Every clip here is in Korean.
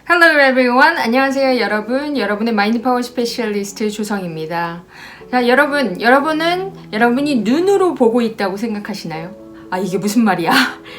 Hello everyone. 안녕하세요 여러분. 여러분의 마인드 파워 스페셜리스트 조성입니다. 자, 여러분이 눈으로 보고 있다고 생각하시나요? 아, 이게 무슨 말이야?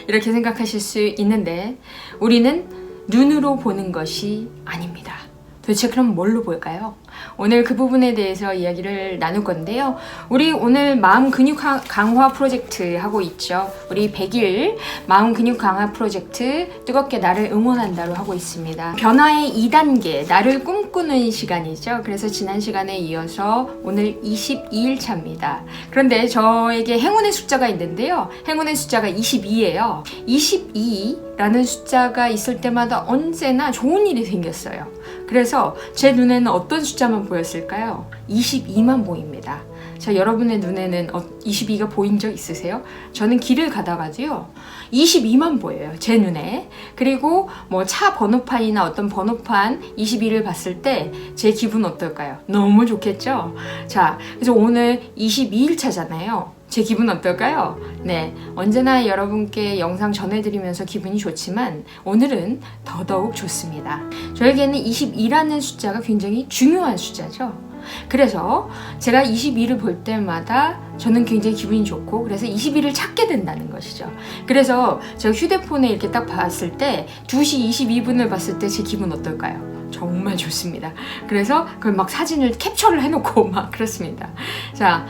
이렇게 생각하실 수 있는데 우리는 눈으로 보는 것이 아닙니다. 도대체 그럼 뭘로 볼까요? 오늘 그 부분에 대해서 이야기를 나눌 건데요. 우리 오늘 마음 근육 강화 프로젝트 하고 있죠. 우리 100일 마음 근육 강화 프로젝트 뜨겁게 나를 응원한다로 하고 있습니다. 변화의 2단계, 나를 꿈꾸는 시간이죠. 그래서 지난 시간에 이어서 오늘 22일 차입니다. 그런데 저에게 행운의 숫자가 있는데요. 행운의 숫자가 22예요. 22라는 숫자가 있을 때마다 언제나 좋은 일이 생겼어요. 그래서 제 눈에는 어떤 숫자만 보였을까요? 22만 보입니다. 자, 여러분의 눈에는 22가 보인 적 있으세요? 저는 길을 가다가도요 22만 보여요, 제 눈에. 그리고 뭐 차 번호판이나 어떤 번호판 22를 봤을 때 제 기분 어떨까요? 너무 좋겠죠? 자, 그래서 오늘 22일 차잖아요. 제 기분 어떨까요? 네, 언제나 여러분께 영상 전해드리면서 기분이 좋지만 오늘은 더더욱 좋습니다. 저에게는 22라는 숫자가 굉장히 중요한 숫자죠. 그래서 제가 22를 볼 때마다 저는 굉장히 기분이 좋고, 그래서 22를 찾게 된다는 것이죠. 그래서 제가 휴대폰에 이렇게 딱 봤을 때 2시 22분을 봤을 때 제 기분 어떨까요? 정말 좋습니다. 그래서 그걸 막 사진을 캡처를 해놓고 막 그렇습니다. 자,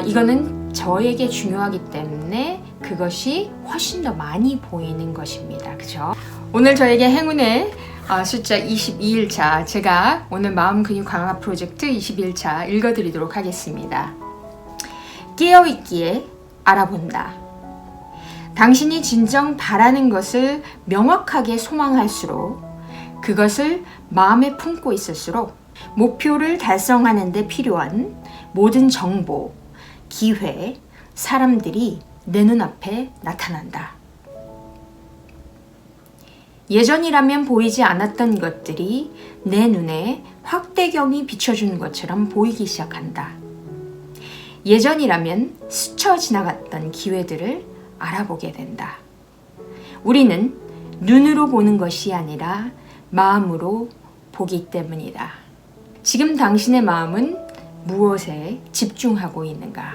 이거는 저에게 중요하기 때문에 그것이 훨씬 더 많이 보이는 것입니다. 그죠? 오늘 저에게 행운의 숫자 22일차, 제가 오늘 마음 근육 강화 프로젝트 22일차 읽어드리도록 하겠습니다. 깨어있기에 알아본다. 당신이 진정 바라는 것을 명확하게 소망할수록, 그것을 마음에 품고 있을수록 목표를 달성하는 데 필요한 모든 정보, 기회, 사람들이 내 눈앞에 나타난다. 예전이라면 보이지 않았던 것들이 내 눈에 확대경이 비춰주는 것처럼 보이기 시작한다. 예전이라면 스쳐 지나갔던 기회들을 알아보게 된다. 우리는 눈으로 보는 것이 아니라 마음으로 보기 때문이다. 지금 당신의 마음은 무엇에 집중하고 있는가?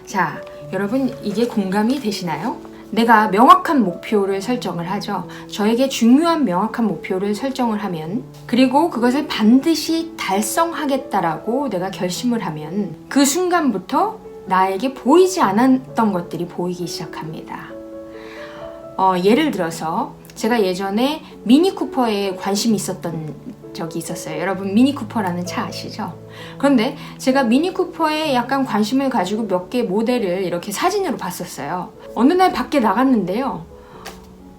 자, 여러분, 이게 공감이 되시나요? 내가 명확한 목표를 설정을 하죠. 저에게 중요한 명확한 목표를 설정을 하면, 그리고 그것을 반드시 달성하겠다라고 내가 결심을 하면 그 순간부터 나에게 보이지 않았던 것들이 보이기 시작합니다. 예를 들어서 제가 예전에 미니쿠퍼에 관심이 있었던 적이 있었어요. 여러분, 미니쿠퍼라는 차 아시죠? 그런데 제가 미니쿠퍼에 약간 관심을 가지고 몇 개 모델을 이렇게 사진으로 봤었어요. 어느 날 밖에 나갔는데요,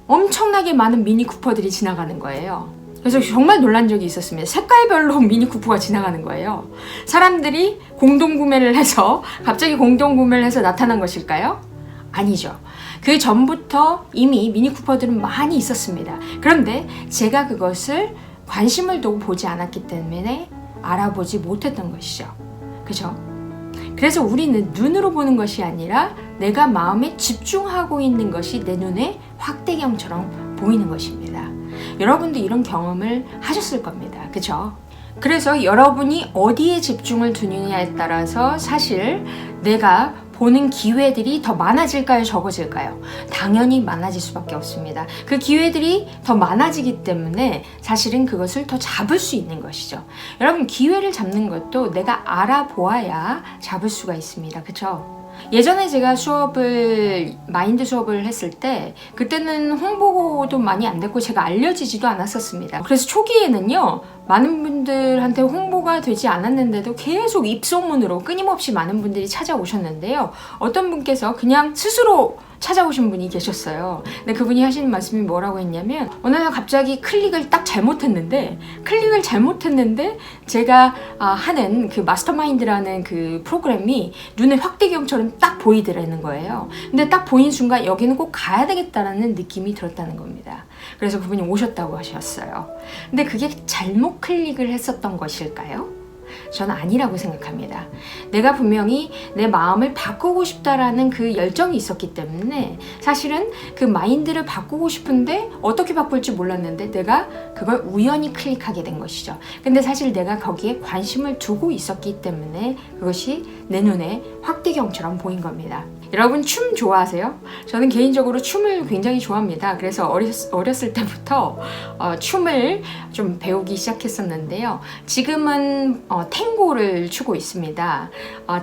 엄청나게 많은 미니쿠퍼들이 지나가는 거예요. 그래서 정말 놀란 적이 있었습니다. 색깔별로 미니쿠퍼가 지나가는 거예요. 사람들이 공동구매를 해서, 갑자기 공동구매를 해서 나타난 것일까요? 아니죠. 그 전부터 이미 미니쿠퍼들은 많이 있었습니다. 그런데 제가 그것을 관심을 두고 보지 않았기 때문에 알아보지 못했던 것이죠. 그죠? 그래서 우리는 눈으로 보는 것이 아니라 내가 마음에 집중하고 있는 것이 내 눈에 확대경처럼 보이는 것입니다. 여러분도 이런 경험을 하셨을 겁니다. 그죠? 그래서 여러분이 어디에 집중을 두느냐에 따라서 사실 내가 보는 기회들이 더 많아질까요? 적어질까요? 당연히 많아질 수밖에 없습니다. 그 기회들이 더 많아지기 때문에 사실은 그것을 더 잡을 수 있는 것이죠. 여러분, 기회를 잡는 것도 내가 알아보아야 잡을 수가 있습니다. 그렇죠? 예전에 제가 마인드 수업을 했을 때, 그때는 홍보도 많이 안 됐고 제가 알려지지도 않았었습니다. 그래서 초기에는요, 많은 분들한테 홍보가 되지 않았는데도 계속 입소문으로 끊임없이 많은 분들이 찾아오셨는데요. 어떤 분께서 그냥 스스로 찾아오신 분이 계셨어요. 근데 그분이 하시는 말씀이 뭐라고 했냐면, 어느 날 갑자기 클릭을 잘못했는데 제가 하는 그 마스터마인드라는 그 프로그램이 눈에 확대경처럼 딱 보이더라는 거예요. 근데 딱 보인 순간 여기는 꼭 가야 되겠다라는 느낌이 들었다는 겁니다. 그래서 그분이 오셨다고 하셨어요. 근데 그게 잘못 클릭을 했었던 것일까요? 저는 아니라고 생각합니다. 내가 분명히 내 마음을 바꾸고 싶다라는 그 열정이 있었기 때문에 사실은 그 마인드를 바꾸고 싶은데 어떻게 바꿀지 몰랐는데 내가 그걸 우연히 클릭하게 된 것이죠. 근데 사실 내가 거기에 관심을 두고 있었기 때문에 그것이 내 눈에 확대경처럼 보인 겁니다. 여러분 춤 좋아하세요? 저는 개인적으로 춤을 굉장히 좋아합니다. 그래서 어렸을 때부터 춤을 좀 배우기 시작했었는데요. 지금은 탱고를 추고 있습니다.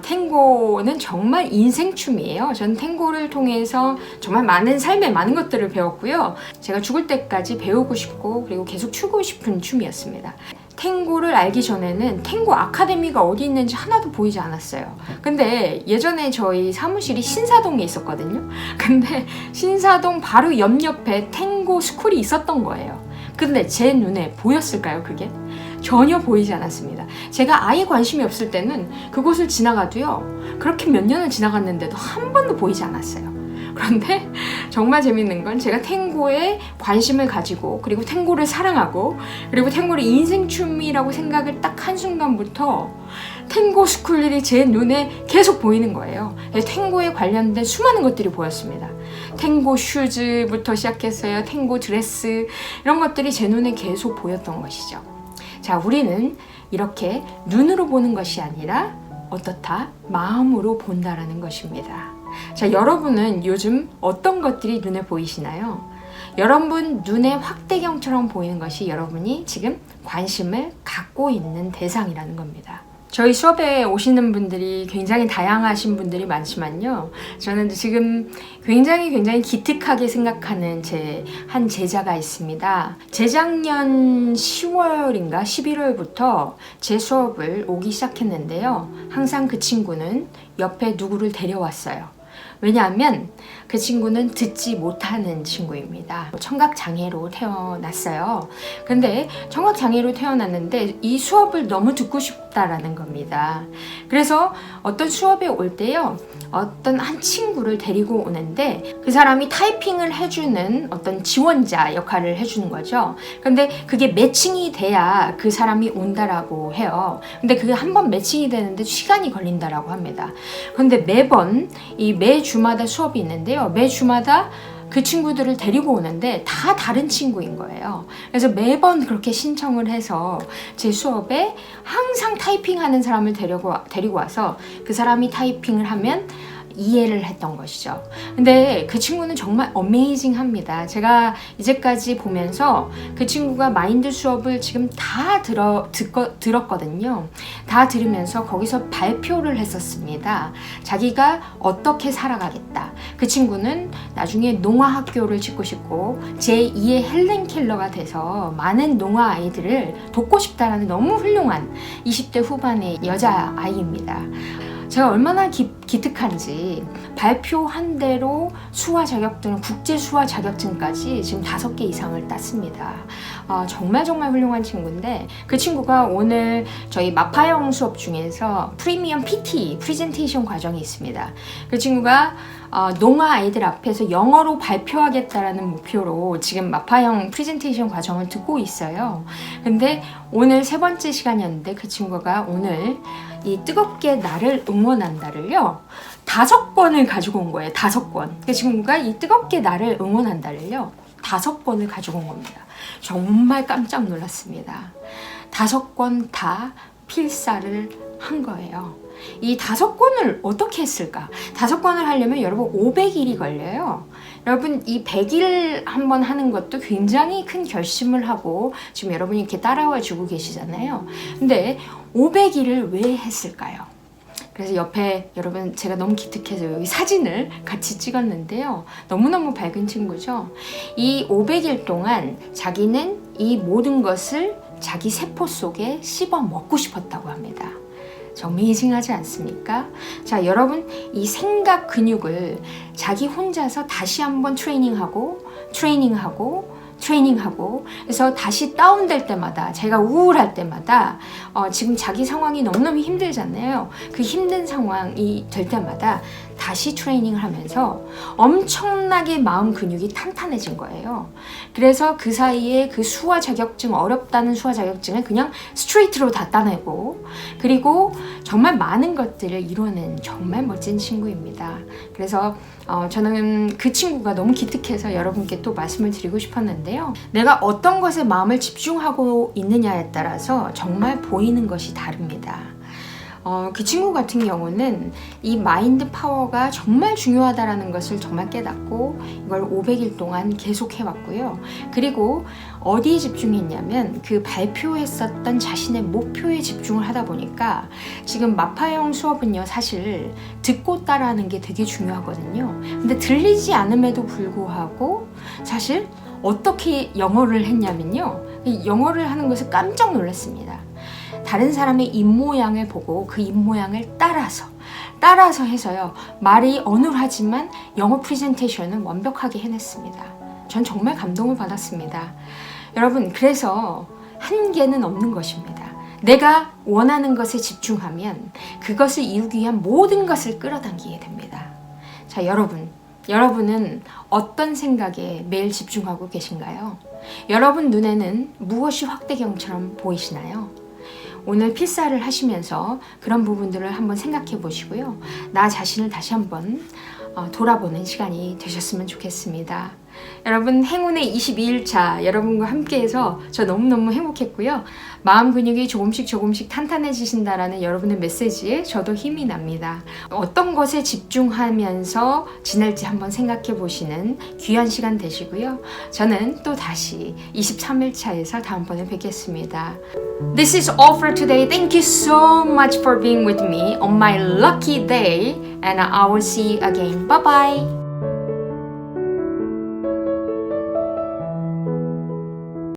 탱고는 정말 인생춤이에요. 저는 탱고를 통해서 정말 많은 삶의 많은 것들을 배웠고요. 제가 죽을 때까지 배우고 싶고 그리고 계속 추고 싶은 춤이었습니다. 탱고를 알기 전에는 탱고 아카데미가 어디 있는지 하나도 보이지 않았어요. 근데 예전에 저희 사무실이 신사동에 있었거든요. 근데 신사동 바로 옆에 탱고 스쿨이 있었던 거예요. 근데 제 눈에 보였을까요, 그게? 전혀 보이지 않았습니다. 제가 아예 관심이 없을 때는 그곳을 지나가도요, 그렇게 몇 년을 지나갔는데도 한 번도 보이지 않았어요. 그런데 정말 재밌는 건 제가 탱고에 관심을 가지고 그리고 탱고를 사랑하고 그리고 탱고를 인생춤이라고 생각을 딱 한순간부터 탱고 스쿨들이 제 눈에 계속 보이는 거예요. 탱고에 관련된 수많은 것들이 보였습니다. 탱고 슈즈부터 시작했어요. 탱고 드레스 이런 것들이 제 눈에 계속 보였던 것이죠. 자, 우리는 이렇게 눈으로 보는 것이 아니라 어떻다? 마음으로 본다라는 것입니다. 자, 여러분은 요즘 어떤 것들이 눈에 보이시나요? 여러분 눈에 확대경처럼 보이는 것이 여러분이 지금 관심을 갖고 있는 대상이라는 겁니다. 저희 수업에 오시는 분들이 굉장히 다양하신 분들이 많지만요. 저는 지금 굉장히 기특하게 생각하는 제 한 제자가 있습니다. 재작년 10월인가 11월부터 제 수업을 오기 시작했는데요. 항상 그 친구는 옆에 누구를 데려왔어요. 왜냐하면 그 친구는 듣지 못하는 친구입니다. 청각장애로 태어났어요. 근데 청각장애로 태어났는데 이 수업을 너무 듣고 싶다라는 겁니다. 그래서 어떤 수업에 올 때요, 어떤 한 친구를 데리고 오는데 그 사람이 타이핑을 해주는 어떤 지원자 역할을 해주는 거죠. 근데 그게 매칭이 돼야 그 사람이 온다라고 해요. 근데 그게 한 번 매칭이 되는데 시간이 걸린다라고 합니다. 근데 매번 매 주마다 수업이 있는데요. 매 주마다 그 친구들을 데리고 오는데 다 다른 친구인 거예요. 그래서 매번 그렇게 신청을 해서 제 수업에 항상 타이핑하는 사람을 데리고 와서 그 사람이 타이핑을 하면 이해를 했던 것이죠. 근데 그 친구는 정말 어메이징합니다. 제가 이제까지 보면서 그 친구가 마인드 수업을 지금 다 들었거든요. 다 들으면서 거기서 발표를 했었습니다. 자기가 어떻게 살아가겠다. 그 친구는 나중에 농아학교를 짓고 싶고 제2의 헬렌 켈러가 돼서 많은 농아 아이들을 돕고 싶다라는 너무 훌륭한 20대 후반의 여자아이입니다. 제가 얼마나 기특한지 발표한 대로 수화 자격증, 국제 수화 자격증까지 지금 5개 이상을 땄습니다. 정말 훌륭한 친구인데 그 친구가 오늘 저희 마파영 수업 중에서 프리미엄 PT, 프레젠테이션 과정이 있습니다. 그 친구가 농아 아이들 앞에서 영어로 발표하겠다라는 목표로 지금 마파형 프레젠테이션 과정을 듣고 있어요. 근데 오늘 3번째 시간이었는데 그 친구가 오늘 이 뜨겁게 나를 응원한다를요 5권을 가지고 온 거예요. 5권. 그 친구가 이 뜨겁게 나를 응원한다를요 5권을 가지고 온 겁니다. 정말 깜짝 놀랐습니다. 5권 다 필사를 한 거예요. 이 5권을 어떻게 했을까? 5권을 하려면 여러분 500일이 걸려요. 여러분 이 100일 한번 하는 것도 굉장히 큰 결심을 하고 지금 여러분이 이렇게 따라와 주고 계시잖아요. 근데 500일을 왜 했을까요? 그래서 옆에 여러분 제가 너무 기특해서 여기 사진을 같이 찍었는데요. 너무너무 밝은 친구죠. 이 500일 동안 자기는 이 모든 것을 자기 세포 속에 씹어 먹고 싶었다고 합니다. 어메이징하지 않습니까? 자, 여러분 이 생각 근육을 자기 혼자서 다시 한번 트레이닝하고 그래서 다시 다운될 때마다 제가 우울할 때마다 지금 자기 상황이 너무너무 힘들잖아요. 그 힘든 상황이 될 때마다 다시 트레이닝을 하면서 엄청나게 마음 근육이 탄탄해진 거예요. 그래서 그 사이에 그 수화 자격증, 어렵다는 수화 자격증을 그냥 스트레이트로 다 따내고, 그리고 정말 많은 것들을 이뤄낸 정말 멋진 친구입니다. 그래서 저는 그 친구가 너무 기특해서 여러분께 또 말씀을 드리고 싶었는데요. 내가 어떤 것에 마음을 집중하고 있느냐에 따라서 정말 보이는 것이 다릅니다. 그 친구 같은 경우는 이 마인드 파워가 정말 중요하다는 것을 정말 깨닫고 이걸 500일 동안 계속 해왔고요. 그리고 어디에 집중했냐면 그 발표했었던 자신의 목표에 집중을 하다 보니까 지금 마파형 수업은요, 사실 듣고 따라하는 게 되게 중요하거든요. 근데 들리지 않음에도 불구하고 사실 어떻게 영어를 했냐면요, 영어를 하는 것을 깜짝 놀랐습니다. 다른 사람의 입모양을 보고 그 입모양을 따라서 해서요, 말이 어눌하지만 영어 프레젠테이션은 완벽하게 해냈습니다. 전 정말 감동을 받았습니다. 여러분, 그래서 한계는 없는 것입니다. 내가 원하는 것에 집중하면 그것을 이루기 위한 모든 것을 끌어당기게 됩니다. 자, 여러분은 어떤 생각에 매일 집중하고 계신가요? 여러분 눈에는 무엇이 확대경처럼 보이시나요? 오늘 필사를 하시면서 그런 부분들을 한번 생각해 보시고요. 나 자신을 다시 한번 돌아보는 시간이 되셨으면 좋겠습니다. 여러분, 행운의 22일차 여러분과 함께해서 저 너무너무 행복했고요. 마음 근육이 조금씩 탄탄해지신다라는 여러분의 메시지에 저도 힘이 납니다. 어떤 것에 집중하면서 지낼지 한번 생각해 보시는 귀한 시간 되시고요. 저는 또 다시 23일차에서 다음번에 뵙겠습니다. This is all for today. Thank you so much for being with me on my lucky day, and I will see you again. Bye bye.